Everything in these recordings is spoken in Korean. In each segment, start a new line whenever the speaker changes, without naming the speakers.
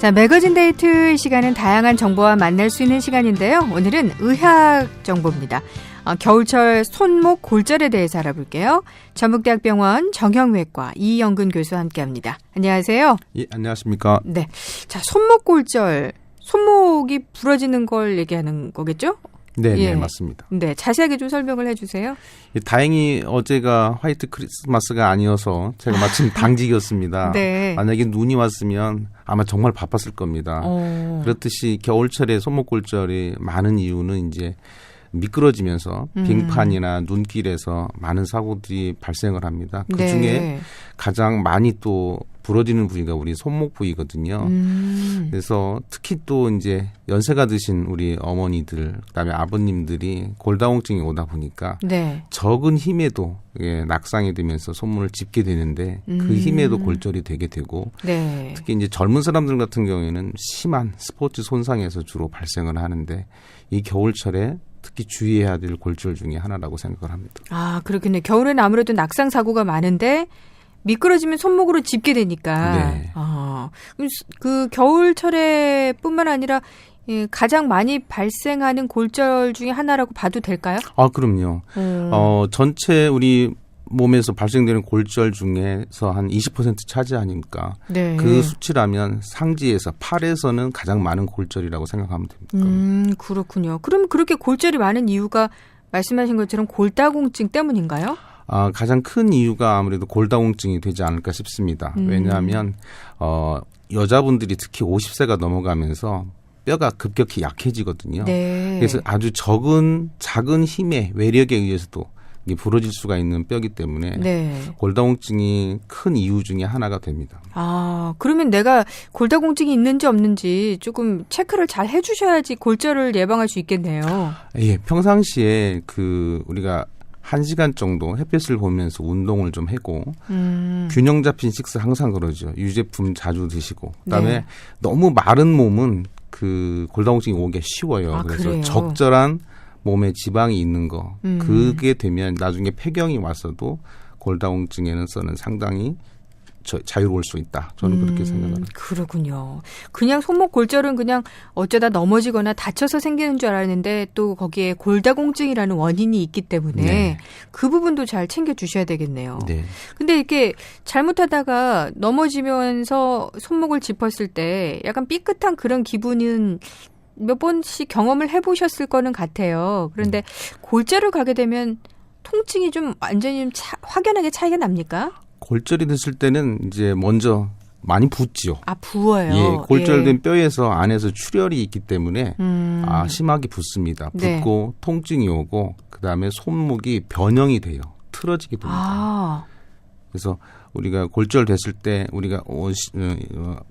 자, 매거진 데이트 이 시간은 다양한 정보와 만날 수 있는 시간인데요. 오늘은 의학 정보입니다. 겨울철 손목 골절에 대해서 알아볼게요. 전북대학병원 정형외과 이영근 교수와 함께합니다. 안녕하세요.
예, 안녕하십니까.
네, 자, 손목 골절, 손목이 부러지는 걸 얘기하는 거겠죠?
네,
예.
네, 맞습니다.
네, 자세하게 좀 설명을 해주세요.
예, 다행히 어제가 화이트 크리스마스가 아니어서 제가 마침 당직이었습니다.
네.
만약에 눈이 왔으면 아마 정말 바빴을 겁니다. 그렇듯이 겨울철에 손목 골절이 많은 이유는 이제 미끄러지면서 빙판이나 눈길에서 많은 사고들이 발생을 합니다. 그중에
네.
가장 많이 또 부러지는 부위가 우리 손목 부위거든요. 그래서 특히 또 이제 연세가 드신 우리 어머니들, 그다음에 아버님들이 골다공증이 오다 보니까
네.
적은 힘에도 낙상이 되면서 손목을 짚게 되는데 그 힘에도 골절이 되게 되고
네.
특히 이제 젊은 사람들 같은 경우에는 심한 스포츠 손상에서 주로 발생을 하는데 이 겨울철에 특히 주의해야 될 골절 중에 하나라고 생각을 합니다.
아, 그렇겠네요. 겨울에는 아무래도 낙상 사고가 많은데 미끄러지면 손목으로 짚게 되니까.
네.
그럼 그 겨울철에뿐만 아니라 가장 많이 발생하는 골절 중에 하나라고 봐도 될까요?
아, 그럼요. 전체 우리 몸에서 발생되는 골절 중에서 한 20% 차지하니까
네.
그 수치라면 상지에서 팔에서는 가장 많은 골절이라고 생각하면 됩니다.
그렇군요. 그럼 그렇게 골절이 많은 이유가 말씀하신 것처럼 골다공증 때문인가요?
가장 큰 이유가 아무래도 골다공증이 되지 않을까 싶습니다. 왜냐하면 여자분들이 특히 50세가 넘어가면서 뼈가 급격히 약해지거든요.
네.
그래서 아주 작은 힘의 외력에 의해서도 이게 부러질 수가 있는 뼈기 때문에
네.
골다공증이 큰 이유 중에 하나가 됩니다.
아, 그러면 내가 골다공증이 있는지 없는지 조금 체크를 잘 해주셔야지 골절을 예방할 수 있겠네요.
예, 평상시에 우리가 1시간 정도 햇빛을 보면서 운동을 좀 하고 균형 잡힌 식사 항상 그러죠. 유제품 자주 드시고 그다음에
네.
너무 마른 몸은 그 골다공증이 오기가 쉬워요. 그래서
그래요?
적절한 몸에 지방이 있는 거 그게 되면 나중에 폐경이 왔어도 골다공증에는 상당히 자유로울 수 있다. 저는 그렇게 생각합니다.
그렇군요. 그냥 손목 골절은 그냥 어쩌다 넘어지거나 다쳐서 생기는 줄 알았는데 또 거기에 골다공증이라는 원인이 있기 때문에
네.
그 부분도 잘 챙겨주셔야 되겠네요.
네.
근데 이렇게 잘못하다가 넘어지면서 손목을 짚었을 때 약간 삐끗한 그런 기분은 몇 번씩 경험을 해보셨을 거는 같아요. 그런데 골절을 가게 되면 통증이 좀 완전히 확연하게 차이가 납니까?
골절이 됐을 때는 이제 먼저 많이 붓지요.
아, 부어요.
예, 골절된 뼈에서 안에서 출혈이 있기 때문에 심하게 붓습니다.
네.
붓고 통증이 오고 그다음에 손목이 변형이 돼요. 틀어지게 됩니다. 그래서 우리가 골절됐을 때 우리가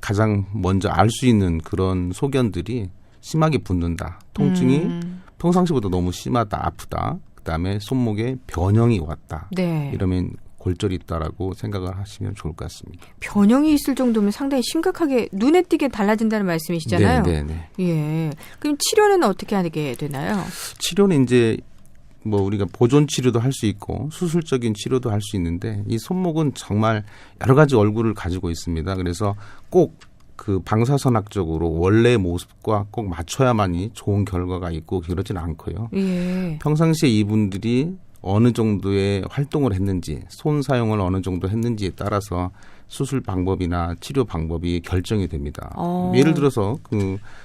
가장 먼저 알 수 있는 그런 소견들이 심하게 붓는다. 통증이 평상시보다 너무 심하다. 아프다. 그다음에 손목에 변형이 왔다.
네.
이러면 골절이 있다라고 생각을 하시면 좋을 것 같습니다.
변형이 있을 정도면 상당히 심각하게 눈에 띄게 달라진다는 말씀이시잖아요.
네.
예. 그럼 치료는 어떻게 하게 되나요?
치료는 이제 우리가 보존 치료도 할 수 있고 수술적인 치료도 할 수 있는데 이 손목은 정말 여러 가지 얼굴을 가지고 있습니다. 그래서 꼭 그 방사선학적으로 원래 모습과 꼭 맞춰야만이 좋은 결과가 있고 그러진 않고요.
예.
평상시에 이분들이 어느 정도의 활동을 했는지, 손 사용을 어느 정도 했는지에 따라서 수술 방법이나 치료 방법이 결정이 됩니다. 예를 들어서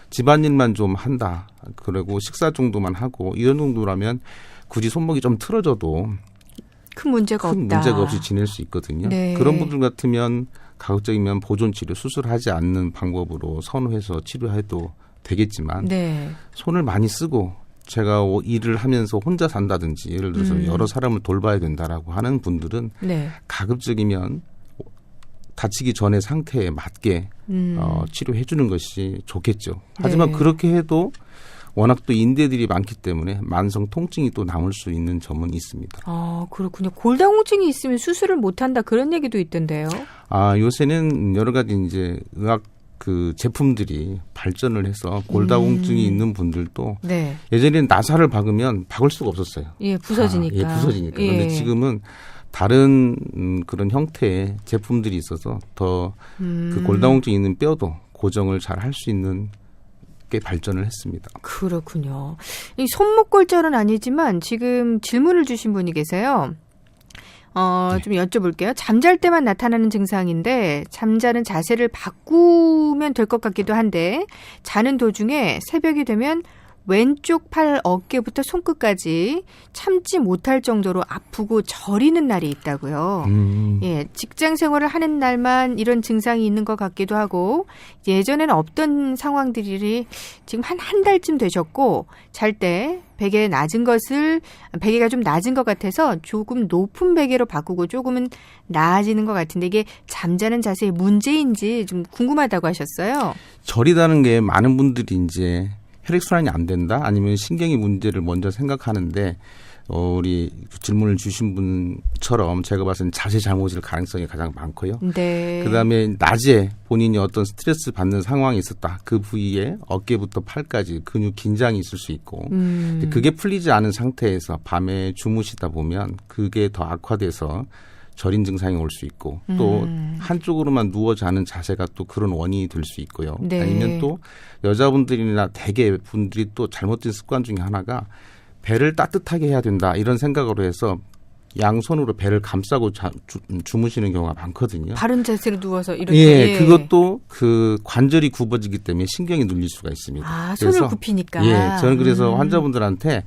집안일만 좀 한다. 그리고 식사 정도만 하고 이런 정도라면 굳이 손목이 좀 틀어져도
큰 문제가 없다.
문제가 없이 지낼 수 있거든요.
네.
그런 분들 같으면 가급적이면 보존 치료, 수술하지 않는 방법으로 선호해서 치료해도 되겠지만
네.
손을 많이 쓰고 제가 일을 하면서 혼자 산다든지 예를 들어서 여러 사람을 돌봐야 된다라고 하는 분들은
네.
가급적이면 다치기 전의 상태에 맞게 치료해 주는 것이 좋겠죠. 하지만
네.
그렇게 해도 워낙 또 인대들이 많기 때문에 만성 통증이 또 남을 수 있는 점은 있습니다.
아, 그렇군요. 골다공증이 있으면 수술을 못 한다 그런 얘기도 있던데요.
요새는 여러 가지 이제 의학 제품들이 발전을 해서 골다공증이 있는 분들도
네.
예전에는 나사를 박으면 박을 수가 없었어요.
예, 부서지니까.
부서지니까.
예.
그런데 지금은 다른 그런 형태의 제품들이 있어서 더 그 골다공증이 있는 뼈도 고정을 잘 할 수 있는 게 발전을 했습니다.
그렇군요. 이 손목골절은 아니지만 지금 질문을 주신 분이 계세요. 좀 여쭤볼게요. 잠잘 때만 나타나는 증상인데 잠자는 자세를 바꾸면 될 것 같기도 한데 자는 도중에 새벽이 되면 왼쪽 팔 어깨부터 손끝까지 참지 못할 정도로 아프고 저리는 날이 있다고요. 예, 직장 생활을 하는 날만 이런 증상이 있는 것 같기도 하고 예전에는 없던 상황들이 지금 한 달쯤 되셨고 잘 때 베개가 좀 낮은 것 같아서 조금 높은 베개로 바꾸고 조금은 나아지는 것 같은데 이게 잠자는 자세의 문제인지 좀 궁금하다고 하셨어요.
저리다는 게 많은 분들이 이제 혈액순환이 안 된다 아니면 신경의 문제를 먼저 생각하는데 우리 질문을 주신 분처럼 제가 봤을 때는 자세 잘못일 가능성이 가장 많고요.
네.
그다음에 낮에 본인이 어떤 스트레스 받는 상황이 있었다. 그 부위에 어깨부터 팔까지 근육 긴장이 있을 수 있고 그게 풀리지 않은 상태에서 밤에 주무시다 보면 그게 더 악화돼서 저린 증상이 올 수 있고 또 한쪽으로만 누워 자는 자세가 또 그런 원인이 될 수 있고요.
네.
아니면 또 여자분들이나 대개 분들이 또 잘못된 습관 중에 하나가 배를 따뜻하게 해야 된다 이런 생각으로 해서 양손으로 배를 감싸고 주무시는 경우가 많거든요.
바른 자세로 누워서 이렇게.
예, 그것도 그 관절이 굽어지기 때문에 신경이 눌릴 수가 있습니다.
아, 손을 굽히니까.
예, 저는 그래서 환자분들한테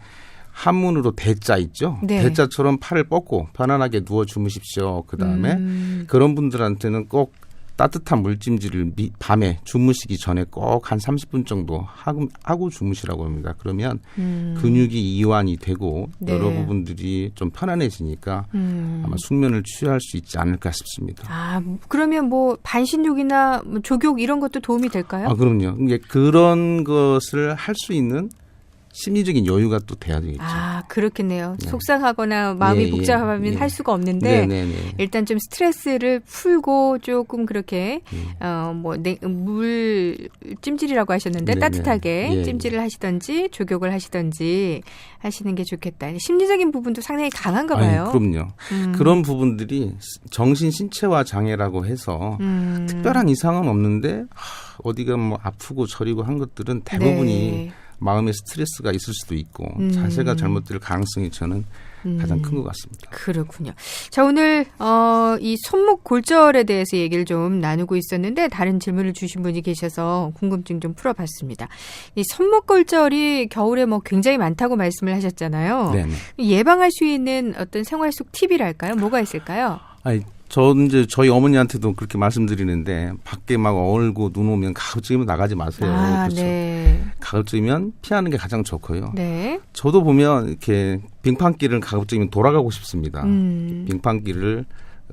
한문으로 대자 있죠.
네.
대자처럼 팔을 뻗고 편안하게 누워 주무십시오. 그다음에 그런 분들한테는 꼭 따뜻한 물찜질을 밤에 주무시기 전에 꼭 한 30분 정도 하고 주무시라고 합니다. 그러면 근육이 이완이 되고
네.
여러 부분들이 좀 편안해지니까 아마 숙면을 취할 수 있지 않을까 싶습니다.
아, 그러면 뭐 반신욕이나 뭐 조욕 이런 것도 도움이 될까요?
아, 그럼요. 그런 것을 할 수 있는 심리적인 여유가 또 돼야 되겠죠.
아, 그렇겠네요.
네.
속상하거나 마음이 복잡하면 할 수가 없는데 일단 좀 스트레스를 풀고 조금 그렇게 물 찜질이라고 하셨는데 따뜻하게 찜질을 하시든지 조격을 하시든지 하시는 게 좋겠다. 심리적인 부분도 상당히 강한가 봐요.
아니, 그럼요. 그런 부분들이 정신 신체화 장애라고 해서 특별한 이상은 없는데 어디가 뭐 아프고 저리고 한 것들은 대부분이 마음의 스트레스가 있을 수도 있고 자세가 잘못될 가능성이 저는 가장 큰 것 같습니다.
그렇군요. 자, 오늘 이 손목 골절에 대해서 얘기를 좀 나누고 있었는데 다른 질문을 주신 분이 계셔서 궁금증 좀 풀어봤습니다. 이 손목 골절이 겨울에 뭐 굉장히 많다고 말씀을 하셨잖아요.
네네.
예방할 수 있는 어떤 생활 속 팁이랄까요? 뭐가 있을까요?
아니, 이제 저희 어머니한테도 그렇게 말씀드리는데 밖에 막 얼고 눈 오면 가급적이면 나가지 마세요.
아,
그렇죠.
네.
가급적이면 피하는 게 가장 좋고요.
네.
저도 보면 이렇게 빙판길을 가급적이면 돌아가고 싶습니다. 빙판길을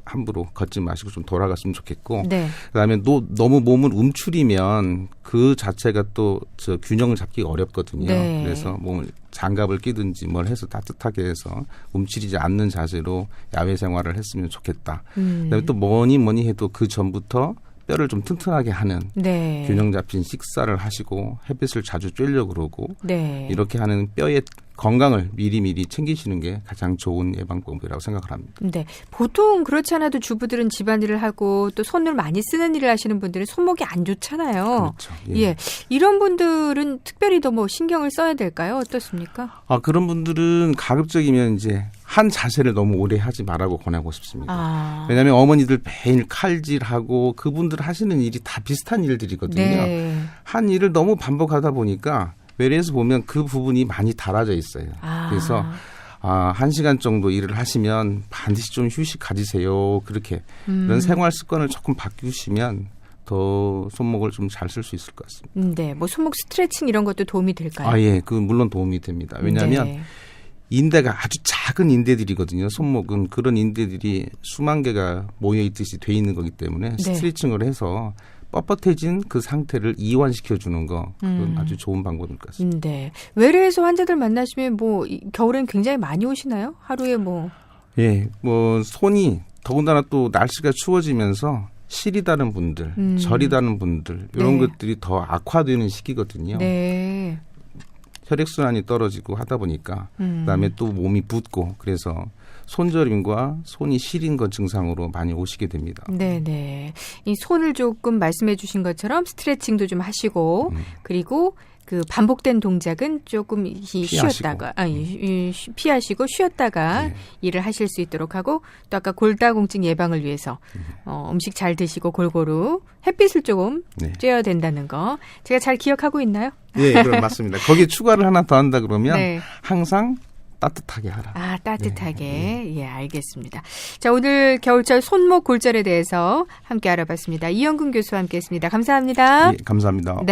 함부로 걷지 마시고 좀 돌아갔으면 좋겠고
네.
그다음에 너무 몸을 움츠리면 그 자체가 또 저 균형을 잡기가 어렵거든요.
네.
그래서 몸을 장갑을 끼든지 뭘 해서 따뜻하게 해서 움츠리지 않는 자세로 야외 생활을 했으면 좋겠다. 그다음에 또 뭐니 해도 그 전부터 뼈를 좀 튼튼하게 하는
네.
균형 잡힌 식사를 하시고 햇빛을 자주 쬐려고 그러고
네.
이렇게 하는 뼈의 건강을 미리미리 챙기시는 게 가장 좋은 예방법이라고 생각을 합니다.
네. 보통 그렇지 않아도 주부들은 집안일을 하고 또 손을 많이 쓰는 일을 하시는 분들은 손목이 안 좋잖아요.
그렇죠.
예. 이런 분들은 특별히 더 뭐 신경을 써야 될까요? 어떻습니까?
아, 그런 분들은 가급적이면 이제 한 자세를 너무 오래 하지 말라고 권하고 싶습니다.
아.
왜냐하면 어머니들 매일 칼질하고 그분들 하시는 일이 다 비슷한 일들이거든요.
네.
한 일을 너무 반복하다 보니까 외래에서 보면 그 부분이 많이 달아져 있어요.
아.
그래서 1시간 정도 일을 하시면 반드시 좀 휴식 가지세요. 그렇게 이런 생활 습관을 조금 바꾸시면 더 손목을 좀 잘 쓸 수 있을 것 같습니다.
네. 뭐 손목 스트레칭 이런 것도 도움이 될까요?
아, 예. 그 물론 도움이 됩니다. 왜냐하면
네.
인대가 아주 작은 인대들이거든요. 손목은 그런 인대들이 수만 개가 모여 있듯이 돼 있는 거기 때문에 스트레칭을 해서 뻣뻣해진 그 상태를 이완시켜 주는 거 그건 아주 좋은 방법일 것 같습니다.
네. 외래에서 환자들 만나시면 뭐 겨울엔 굉장히 많이 오시나요? 하루에 뭐.
예, 뭐 손이 더군다나 또 날씨가 추워지면서 시리다는 분들, 저리다는 분들 이런 것들이 더 악화되는 시기거든요.
네.
혈액순환이 떨어지고 하다 보니까 그다음에 또 몸이 붓고 그래서 손저림과 손이 시린 것 증상으로 많이 오시게 됩니다.
네네. 이 손을 조금 말씀해 주신 것처럼 스트레칭도 좀 하시고 그리고 그 반복된 동작은 조금 쉬었다가 피하시고 쉬었다가
네.
일을 하실 수 있도록 하고 또 아까 골다공증 예방을 위해서 음식 잘 드시고 골고루 햇빛을 조금
네.
쬐야 된다는 거 제가 잘 기억하고 있나요?
예, 그럼 맞습니다. 거기에 추가를 하나 더 한다 그러면
네.
항상 따뜻하게 하라.
아, 따뜻하게. 예, 알겠습니다. 자, 오늘 겨울철 손목 골절에 대해서 함께 알아봤습니다. 이영근 교수와 함께 했습니다. 감사합니다.
예, 감사합니다.
네.